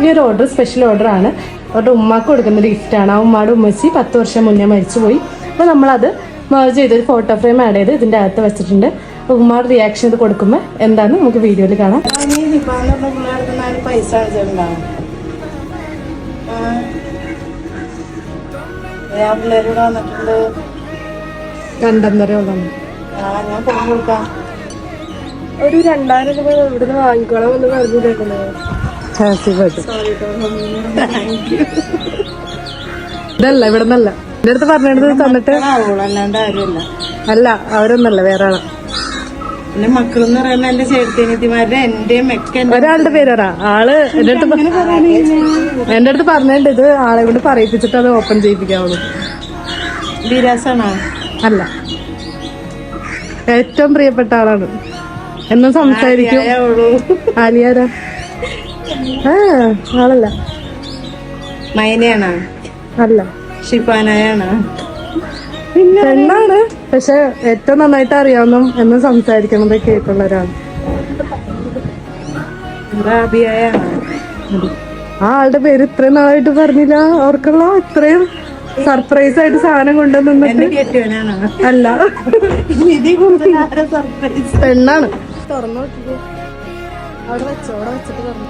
ഈ ഒരു order special ഓർഡറാണ്. അവരുടെ ഉമ്മാക്ക് കൊടുക്കുന്ന ഒരു ഗിഫ്റ്റാണ്. ആ ഉമ്മയുടെ ഉമ്മച്ചി 10 വർഷം മുന്നേ മരിച്ചുപോയി. അപ്പോൾ നമ്മളത് മെർജ് ചെയ്തൊരു ഫോട്ടോ ഫ്രെയിം ആഡ് ചെയ്ത് ഇതിൻ്റെ അകത്ത് വെച്ചിട്ടുണ്ട്. അപ്പോൾ ഉമ്മയുടെ റിയാക്ഷൻ ഇത് കൊടുക്കുമ്പോൾ എന്താണെന്ന് നമുക്ക് വീഡിയോയിൽ കാണാം. പൈസ പിള്ളേരോട് വന്നിട്ടുണ്ട്. 2.5 ഞാൻ ഫോൺ കൊടുക്കാം. ഒരു 2000 രൂപ ഇവിടുന്ന് വാങ്ങിക്കോളാം എന്ന് പറഞ്ഞിട്ടുണ്ടല്ലോ. ഇതല്ല ഇവിടെ നിന്നല്ല എന്റെ അടുത്ത് പറഞ്ഞിട്ട് തന്നിട്ട് അല്ലാണ്ട് ആരുമല്ല. അല്ല അവരൊന്നല്ല വേറെ ആളാ. എന്റെ മക്കളെന്ന് പറയുമ്പോ എന്റെ ചേട്ടത്തിനിമാരുടെ എന്റെ ഒരാളുടെ പേരാ. ആള് എന്റെ അടുത്ത് പറഞ്ഞിട്ടുണ്ട് ഇത് ആളെ കൊണ്ട് പറയിപ്പിച്ചിട്ട് അത് ഓപ്പൺ ചെയ്യിപ്പിക്കാവുള്ളൂ. ബിരാസാണോ? അല്ല, ഏറ്റവും പ്രിയപ്പെട്ട ആളാണ്. എന്നും സംസാരിക്കും. ആലിയാരാ? ആളല്ല. മൈനയാണോ? അല്ല. ഷിഫാനയാണോ? പെണ്ണാണ്, പക്ഷെ ഏറ്റവും നന്നായിട്ട് അറിയാവുന്ന എന്നും സംസാരിക്കണതൊക്കെ ആയിട്ടുള്ള ഒരാള്. ആ ആളുടെ പേര് ഇത്രയും നാളായിട്ട് പറഞ്ഞില്ല. അവർക്കുള്ള ഇത്രയും സർപ്രൈസ് ആയിട്ട് സാധനം കൊണ്ടുവന്നിട്ട് അല്ല, പെണ്ണാണ്. തുറന്നു നോക്കിക്കോ. അവിടെ വെച്ചോ, അവിടെ വെച്ചിട്ട് പറഞ്ഞു.